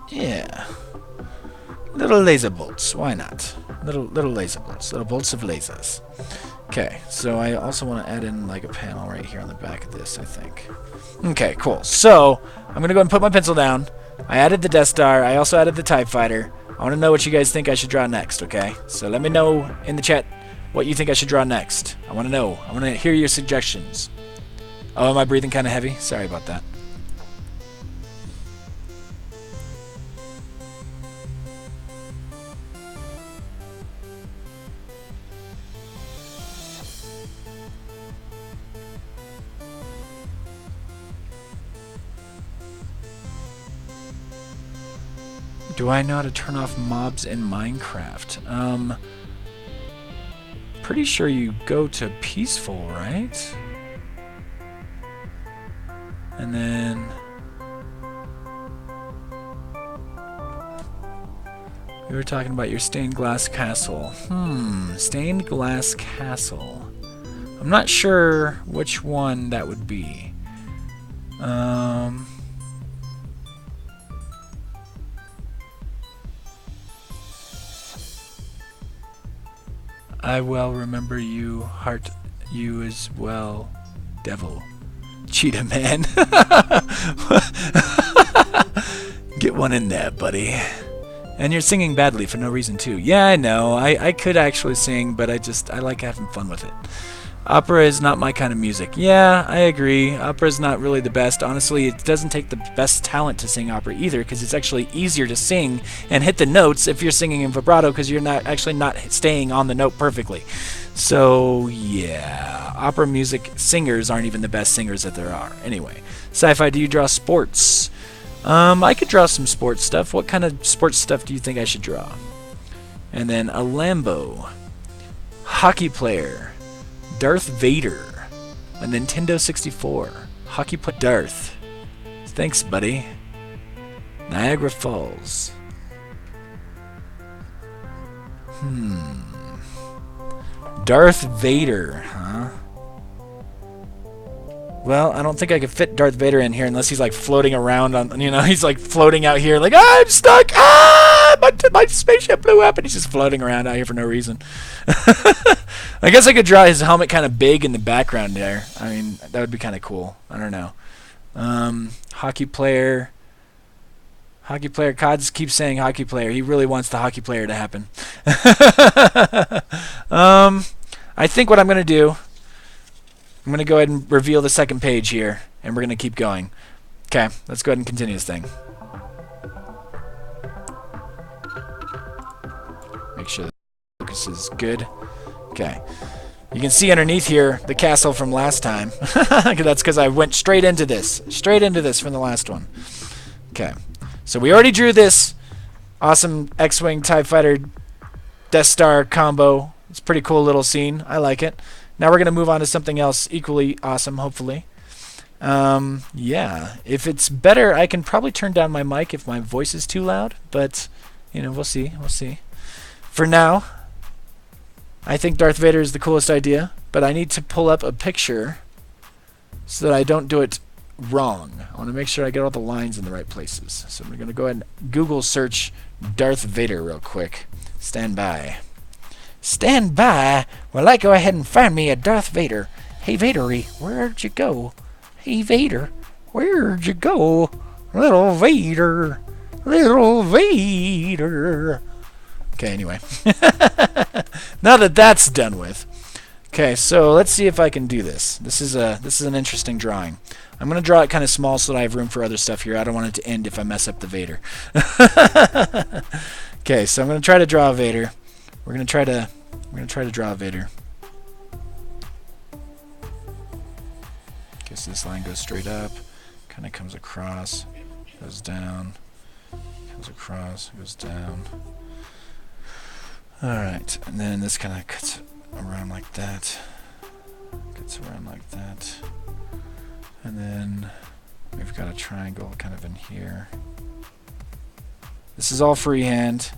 Yeah. Little laser bolts. Why not? Little laser bolts. Little bolts of lasers. Okay, so I also want to add in like a panel right here on the back of this, I think. Okay, cool. So, I'm going to go and put my pencil down. I added the Death Star. I also added the TIE Fighter. I want to know what you guys think I should draw next, okay? So let me know in the chat what you think I should draw next. I want to know. I want to hear your suggestions. Oh, am I breathing kind of heavy? Sorry about that. Do I know how to turn off mobs in Minecraft? Pretty sure you go to peaceful, right? And then we were talking about your stained glass castle. Stained glass castle. I'm not sure which one that would be. I well remember you, heart you as well, devil. Cheetah man. Get one in there, buddy. And you're singing badly for no reason too. Yeah, I know. I could actually sing, but I like having fun with it. Opera is not my kind of music. Yeah, I agree. Opera is not really the best. Honestly, it doesn't take the best talent to sing opera either, because it's actually easier to sing and hit the notes if you're singing in vibrato, because you're not staying on the note perfectly. So, yeah. Opera music singers aren't even the best singers that there are. Anyway, Sci-Fi, do you draw sports? I could draw some sports stuff. What kind of sports stuff do you think I should draw? And then a Lambo. Hockey player. Darth Vader, a Nintendo 64, hockey player Darth. Thanks, buddy. Niagara Falls. Darth Vader, huh? Well, I don't think I could fit Darth Vader in here unless he's like floating around on, he's like floating out here like, I'm stuck! My spaceship blew up, and he's just floating around out here for no reason. I guess I could draw his helmet kind of big in the background there. I mean, that would be kind of cool. I don't know. Hockey player. Hockey player. Cods keeps saying hockey player. He really wants the hockey player to happen. I think what I'm going to do, I'm going to go ahead and reveal the second page here, and we're going to keep going. Okay, let's go ahead and continue this thing. Make sure the focus is good. Okay. You can see underneath here the castle from last time. That's because I went straight into this. Straight into this from the last one. Okay. So we already drew this awesome X-Wing TIE Fighter Death Star combo. It's a pretty cool little scene. I like it. Now we're going to move on to something else equally awesome, hopefully. Yeah. If it's better, I can probably turn down my mic if my voice is too loud, but, you know, we'll see. We'll see. For now, I think Darth Vader is the coolest idea, but I need to pull up a picture so that I don't do it wrong. I want to make sure I get all the lines in the right places. So I'm going to go ahead and Google search Darth Vader real quick. Stand by. Stand by while I go ahead and find me a Darth Vader. Hey, Vadery, where'd you go? Hey, Vader, where'd you go? Little Vader. Little Vader. Okay, anyway. Now that that's done with. Okay, so let's see if I can do this. This is an interesting drawing. I'm going to draw it kind of small so that I have room for other stuff here. I don't want it to end if I mess up the Vader. Okay, so I'm going to try to draw a Vader. We're going to try to draw a Vader. Guess this line goes straight up, kind of comes across, goes down, comes across, goes down. Alright, and then this kind of cuts around like that. Cuts around like that. And then we've got a triangle kind of in here. This is all freehand.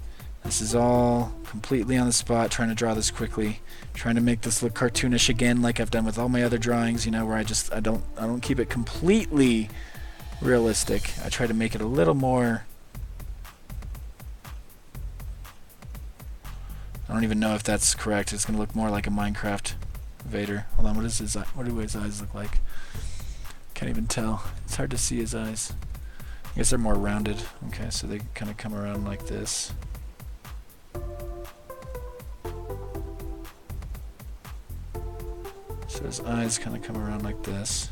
This is all completely on the spot, trying to draw this quickly. Trying to make this look cartoonish again like I've done with all my other drawings, you know, where I don't keep it completely realistic. I try to make it a little more. I don't even know if that's correct. It's going to look more like a Minecraft Vader. Hold on, what do his eyes look like? Can't even tell. It's hard to see his eyes. I guess they're more rounded. Okay, so they kind of come around like this. So his eyes kind of come around like this.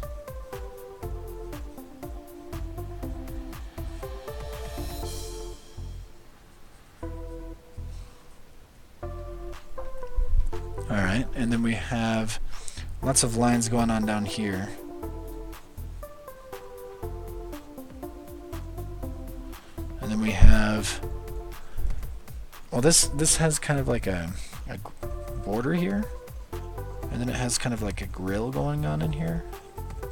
Alright, and then we have lots of lines going on down here. And then we have, well, this has kind of like a border here. And then it has kind of like a grill going on in here.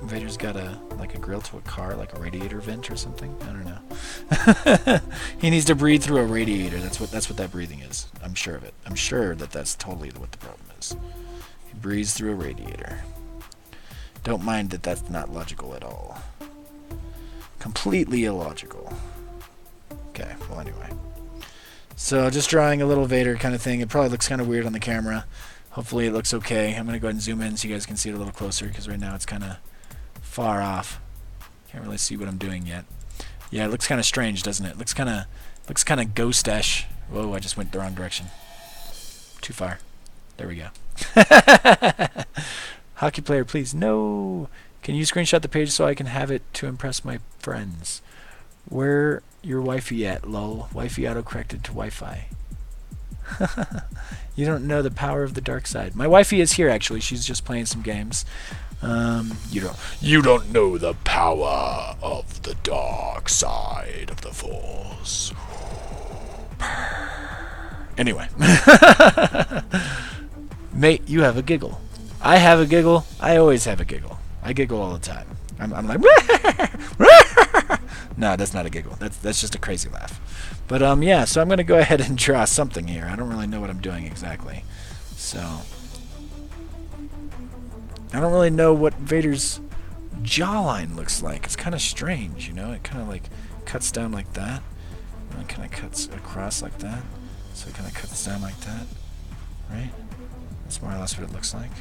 Vader's got a grill to a car, like a radiator vent or something. I don't know. He needs to breathe through a radiator. That's what that breathing is. I'm sure of it. I'm sure that that's totally what the problem is. He breathes through a radiator. Don't mind that that's not logical at all. Completely illogical. Okay, well anyway. So just drawing a little Vader kind of thing. It probably looks kind of weird on the camera. Hopefully it looks okay. I'm going to go ahead and zoom in so you guys can see it a little closer, because right now it's kind of far off. Can't really see what I'm doing yet. Yeah, it looks kind of strange, doesn't it? Looks kind of ghost-ish. Whoa, I just went the wrong direction. Too far. There we go. Hockey player, please. No. Can you screenshot the page so I can have it to impress my friends? Where your wifey at, lol? Wifey autocorrected to Wi-Fi. You don't know the power of the dark side. My wifey is here, actually. She's just playing some games. You don't know the power of the dark side of the Force. Anyway. Mate, you have a giggle. I have a giggle. I always have a giggle. I giggle all the time. I'm like, no, that's not a giggle. That's just a crazy laugh. But yeah, so I'm going to go ahead and draw something here. I don't really know what I'm doing exactly. So I don't really know what Vader's jawline looks like. It's kind of strange, you know? It kind of like cuts down like that. And it kind of cuts across like that. So it kind of cuts down like that. Right? That's more or less what it looks like.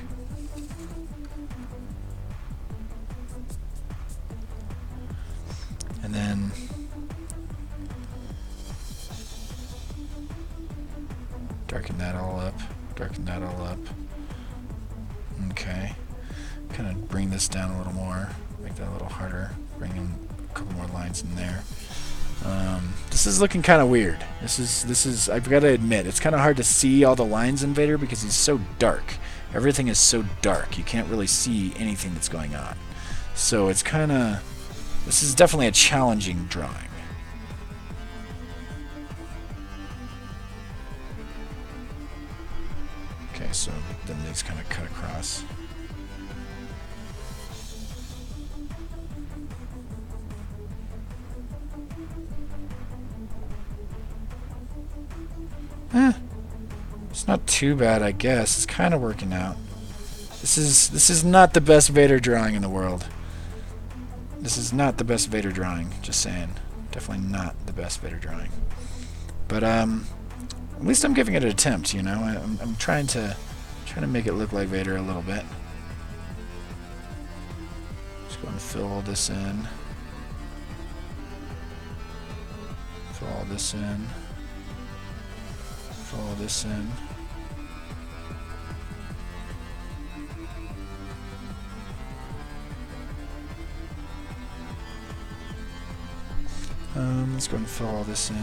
And then darken that all up. Darken that all up. Okay. Kind of bring this down a little more. Make that a little harder. Bring in a couple more lines in there. This is looking kind of weird. This is I've got to admit, it's kind of hard to see all the lines in Vader because he's so dark. Everything is so dark. You can't really see anything that's going on. So it's kind of, this is definitely a challenging drawing. Okay, so then these kind of cut across. It's not too bad, I guess. It's kind of working out. This is not the best Vader drawing in the world. This is not the best Vader drawing. Just saying. Definitely not the best Vader drawing. But at least I'm giving it an attempt. You know, I'm trying to make it look like Vader a little bit. Just go and fill all this in. Fill all this in. Fill all this in. Let's go and fill all this in.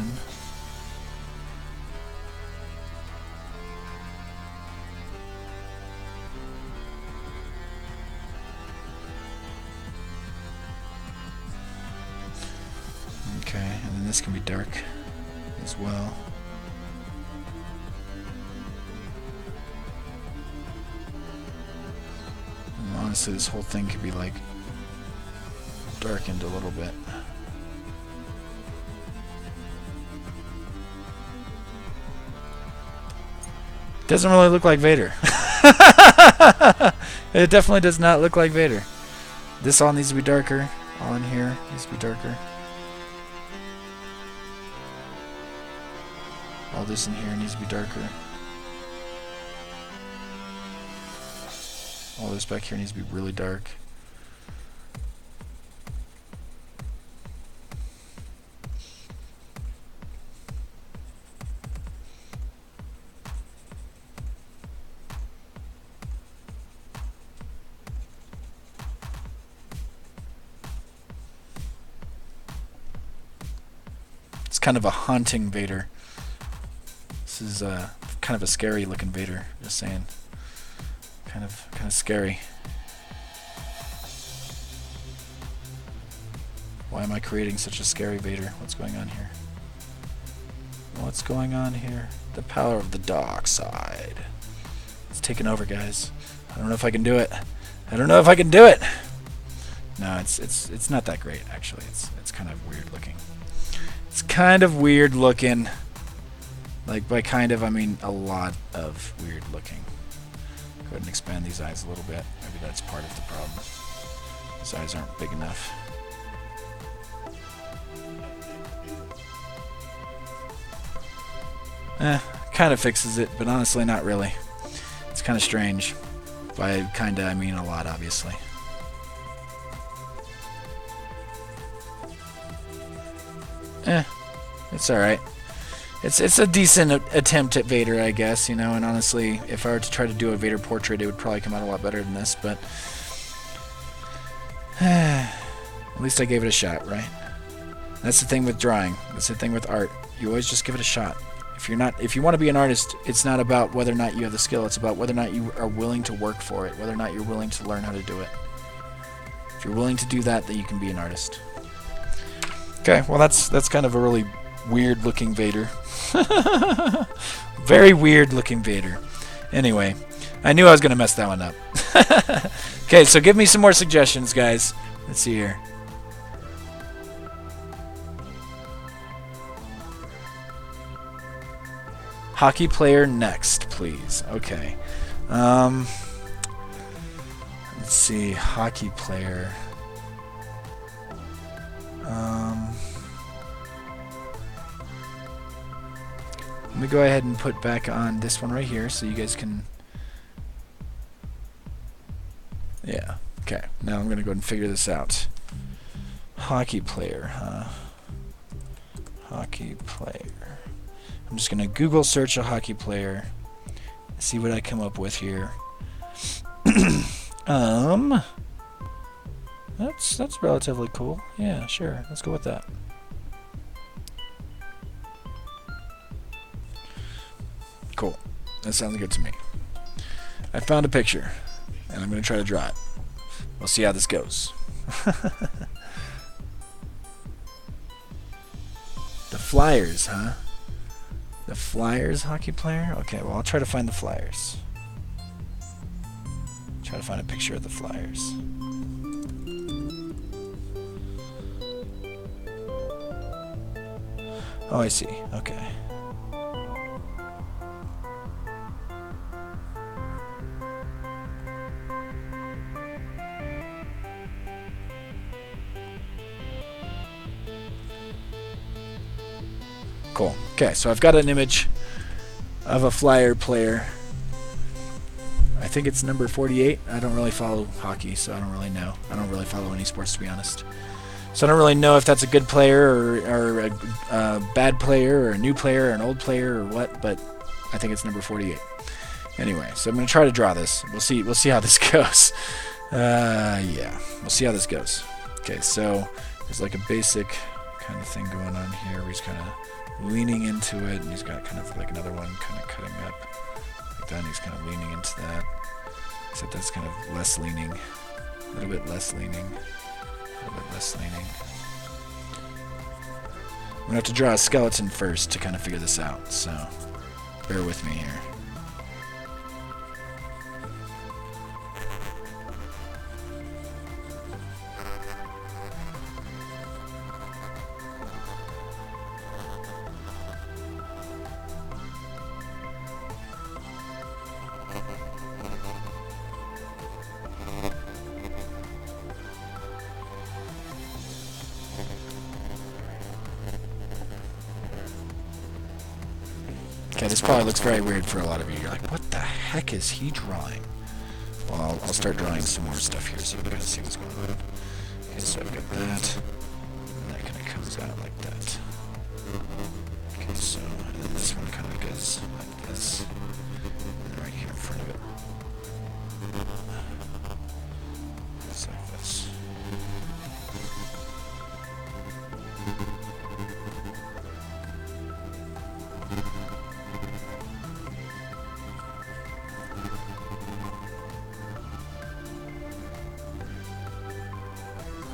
Okay, and then this can be dark as well. And honestly, this whole thing could be like darkened a little bit. Doesn't really look like Vader. It definitely does not look like Vader. This all needs to be darker. All in here needs to be darker. All this in here needs to be darker. All this back here needs to be really dark. It's kind of a haunting Vader. This is kind of a scary looking Vader, just saying. Kind of scary. Why am I creating such a scary Vader? What's going on here? What's going on here? The power of the dark side. It's taking over, guys. I don't know if I can do it. I don't know if I can do it. No, it's not that great actually. It's kind of weird looking. It's kind of weird looking. Like by kind of I mean a lot of weird looking. Go ahead and expand these eyes a little bit. Maybe that's part of the problem. These eyes aren't big enough. Kind of fixes it, but honestly not really. It's kind of strange. By kinda I mean a lot, obviously. It's alright. It's a decent attempt at Vader, I guess, you know, and honestly, if I were to try to do a Vader portrait, it would probably come out a lot better than this, but at least I gave it a shot, right? That's the thing with drawing. That's the thing with art. You always just give it a shot. If you want to be an artist, it's not about whether or not you have the skill, it's about whether or not you are willing to work for it, whether or not you're willing to learn how to do it. If you're willing to do that, then you can be an artist. Okay, well that's kind of a really weird looking Vader. Very weird looking Vader. Anyway, I knew I was going to mess that one up. Okay, so give me some more suggestions, guys. Let's see here. Hockey player next, please. Okay. Let's see. Hockey player. Let me go ahead and put back on this one right here so you guys can... Yeah. Okay. Now I'm going to go ahead and figure this out. Hockey player, huh? Hockey player. I'm just going to Google search a hockey player. See what I come up with here. That's relatively cool. Yeah, sure. Let's go with that. Cool. That sounds good to me. I found a picture, and I'm going to try to draw it. We'll see how this goes. The Flyers, huh? The Flyers hockey player? Okay, well, I'll try to find the Flyers. Try to find a picture of the Flyers. Oh, I see. Okay. Okay, so I've got an image of a Flyer player. I think it's number 48. I don't really follow hockey, so I don't really know. I don't really follow any sports, to be honest. So I don't really know if that's a good player or a bad player or a new player or an old player or what, but I think it's number 48. Anyway, so I'm going to try to draw this. We'll see how this goes. Yeah, we'll see how this goes. Okay, so there's like a basic kind of thing going on here where he's kind of leaning into it, and he's got kind of like another one kind of cutting up like that, and he's kind of leaning into that. Except that's kind of less leaning, a little bit less leaning, a little bit less leaning. I'm going to have to draw a skeleton first to kind of figure this out, so bear with me here. Okay, this probably looks very weird for a lot of you. You're like, what the heck is he drawing? Well, I'll start drawing some more stuff here so you can kind of see what's going on. Okay, so I've got that. And that kind of comes out like that. Okay, so and then this one kind of goes like this. And then right here in front of it. It's like this.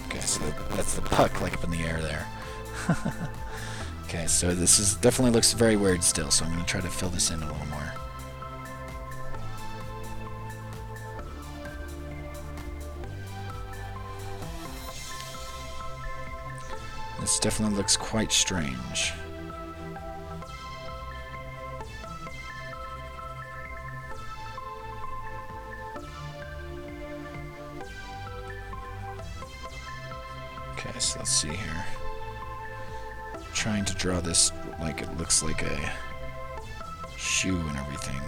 Okay, so that's the puck like up in the air there. Okay, so this is definitely looks very weird still, so I'm going to try to fill this in a little more. This definitely looks quite strange. Okay, so let's see here. Trying to draw this like it looks like a shoe and everything.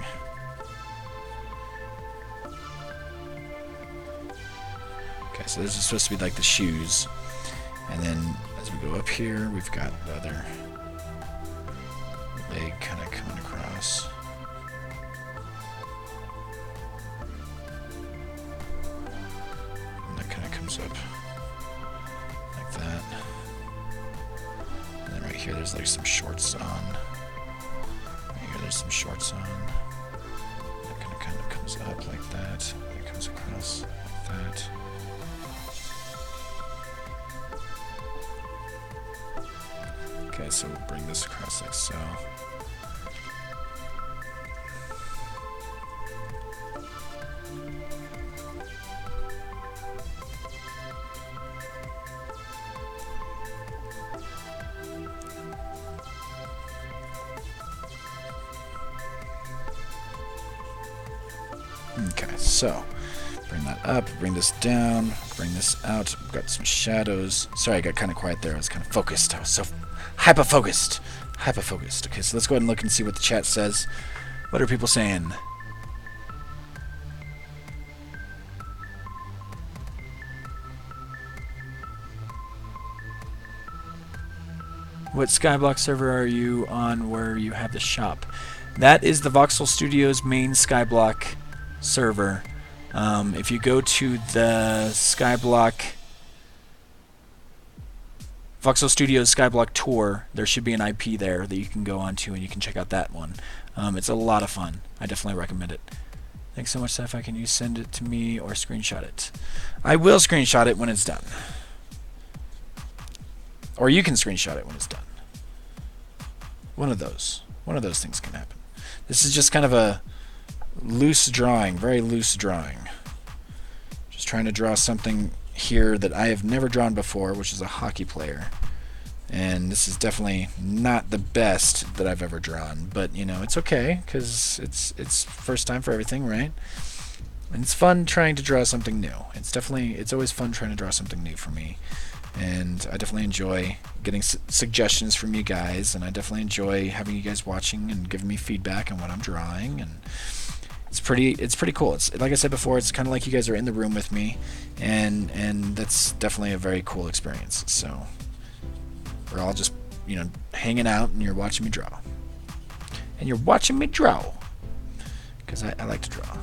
Okay, so this is supposed to be like the shoes. And then as we go up here, we've got the other leg kind of coming across. And that kind of comes up like that. And then right here there's like some shorts on. Right here there's some shorts on. That kind of comes up like that. And it comes across like that. Okay, so we'll bring this across like so. Okay, so bring that up, bring this down, bring this out. We've got some shadows. Sorry, I got kind of quiet there. I was kind of focused. I was so hyper-focused. Hyper-focused. Okay, so let's go ahead and look and see what the chat says. What are people saying? What Skyblock server are you on where you have the shop? That is the Voxel Studios main Skyblock server. If you go to the Skyblock Voxel Studios Skyblock Tour, there should be an IP there that you can go onto and you can check out that one. It's a lot of fun. I definitely recommend it. Thanks so much, Sci-Fi. Can you send it to me or screenshot it? I will screenshot it when it's done. Or you can screenshot it when it's done. One of those. One of those things can happen. This is just kind of a loose drawing, very loose drawing. Just trying to draw something here that I have never drawn before, which is a hockey player. And this is definitely not the best that I've ever drawn, but you know, it's okay because it's first time for everything, right? And it's fun trying to draw something new. It's always fun trying to draw something new for me. and I definitely enjoy getting suggestions from you guys, and I definitely enjoy having you guys watching and giving me feedback on what I'm drawing, and it's pretty cool. It's like I said before, it's kind of like you guys are in the room with me, and that's definitely a very cool experience. So we're all just, you know, hanging out, and you're watching me draw, and you're watching me draw, because I like to draw.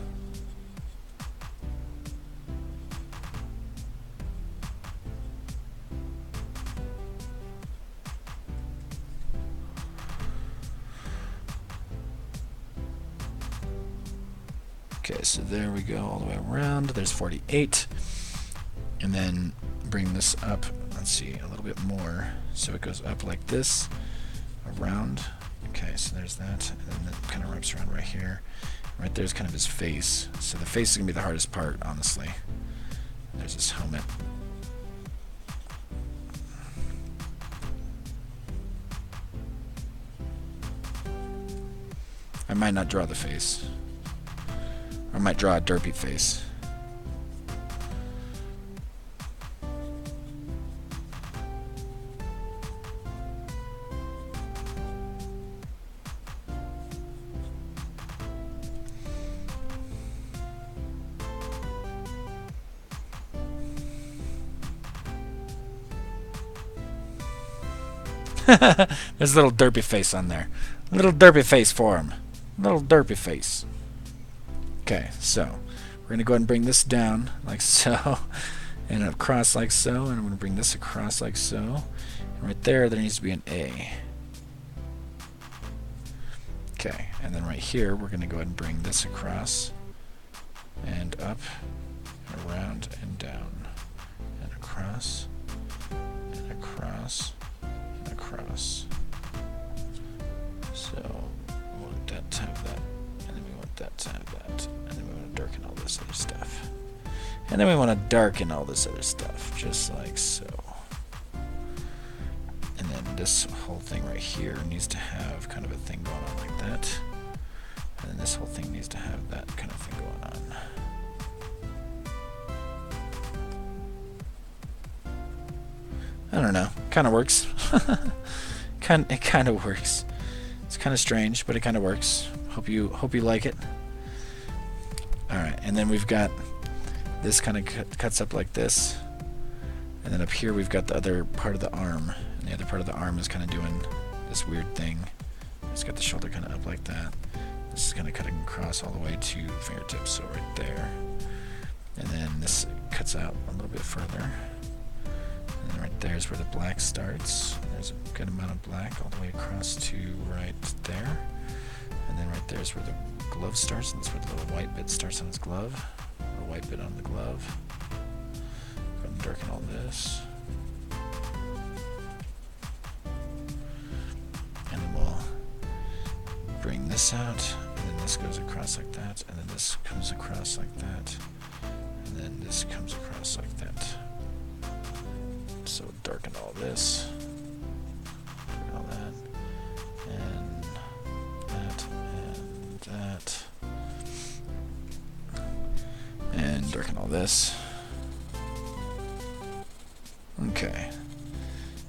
Okay, so there we go, all the way around. There's 48. And then bring this up, let's see, a little bit more. So it goes up like this, around. Okay, so there's that. And then it kind of wraps around right here. Right there's kind of his face. So the face is going to be the hardest part, honestly. There's his helmet. I might not draw the face. I might draw a derpy face. There's a little derpy face on there. A little derpy face for him. Little derpy face. Okay, so we're going to go ahead and bring this down like so, and across like so, and I'm going to bring this across like so. And right there needs to be an A. Okay, and then right here we're going to go ahead and bring this across, and up, and around, and down, and across, and across, and across. So we want that to have that, and then we want that to have that, and then we want to darken all this other stuff. And then we want to darken all this other stuff, just like so. And then this whole thing right here needs to have kind of a thing going on like that. And then this whole thing needs to have that kind of thing going on. I don't know. Kind of works. It kind of works. It's kind of strange, but it kind of works. Hope you like it. All right, and then we've got this kind of cuts up like this, and then up here we've got the other part of the arm, and the other part of the arm is kind of doing this weird thing. It's got the shoulder kind of up like that. This is kind of cutting across all the way to fingertips, so right there. And then this cuts out a little bit further. And then right there is where the black starts. There's a good amount of black all the way across to right there. And then right there is where the glove starts, and that's where the little white bit starts on his glove. A white bit on the glove. Go ahead and darken all this. And then we'll bring this out, and then this goes across like that, and then this comes across like that, and then this comes across like that. So darken all this, darken all that, and that, and that, and darken all this. Okay.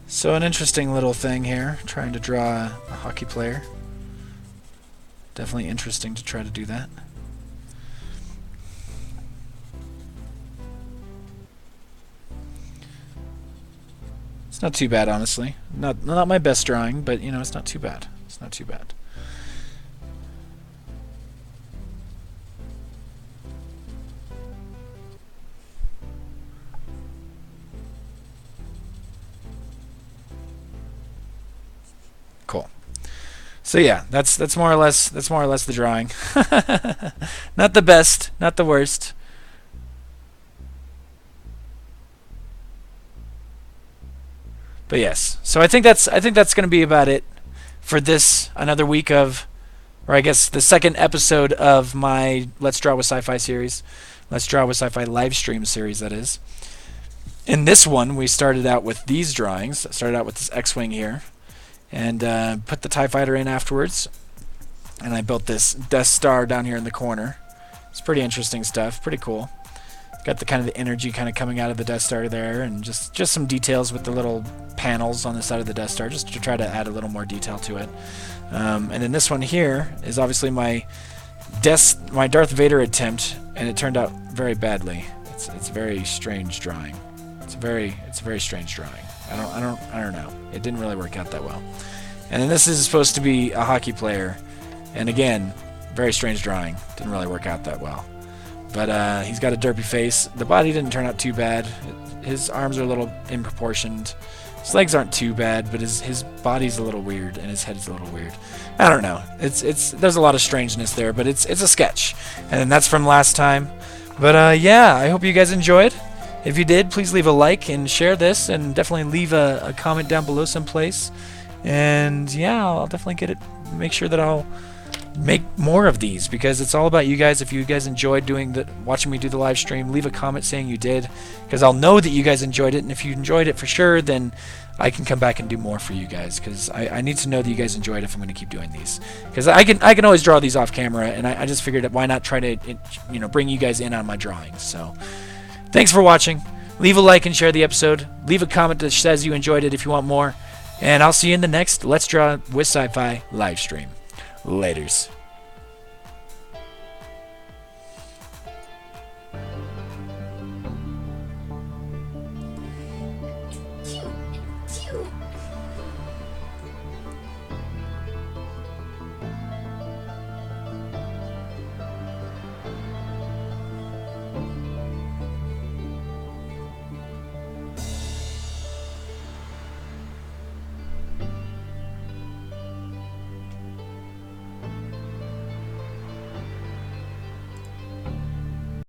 So an interesting little thing here, trying to draw a hockey player. Definitely interesting to try to do that. It's not too bad, honestly. Not my best drawing, but you know, it's not too bad. It's not too bad. Cool. So yeah, that's more or less the drawing. Not the best, not the worst. But yes, so I think that's going to be about it for this another week of, or I guess the second episode of my Let's Draw with Sci-Fi series, Let's Draw with Sci-Fi live stream series, that is. In this one, we started out with these drawings. I started out with this X-wing here, and put the TIE Fighter in afterwards, and I built this Death Star down here in the corner. It's pretty interesting stuff, pretty cool. Got the kind of the energy kind of coming out of the Death Star there, and just some details with the little panels on the side of the Death Star, just to try to add a little more detail to it. And then this one here is obviously my Darth Vader attempt, and it turned out very badly. It's a very strange drawing. It's a very strange drawing. I don't know. It didn't really work out that well. And then this is supposed to be a hockey player, and again, very strange drawing. Didn't really work out that well. But he's got a derpy face. The body didn't turn out too bad. His arms are a little improportioned. His legs aren't too bad, but his body's a little weird, and his head's a little weird. I don't know. There's a lot of strangeness there, but it's a sketch, and that's from last time. But yeah, I hope you guys enjoyed. If you did, please leave a like and share this, and definitely leave a comment down below someplace. And yeah, I'll definitely make sure that I'll make more of these, because it's all about you guys. If you guys enjoyed watching me do the live stream, leave a comment saying you did, because I'll know that you guys enjoyed it. And if you enjoyed it for sure, then I can come back and do more for you guys, because I need to know that you guys enjoyed it if I'm going to keep doing these, because I can always draw these off camera, and I just figured that why not try to bring you guys in on my drawings. So thanks for watching. Leave a like and share the episode. Leave a comment that says you enjoyed it if you want more, and I'll see you in the next Let's Draw with Sci-Fi live stream. Laters.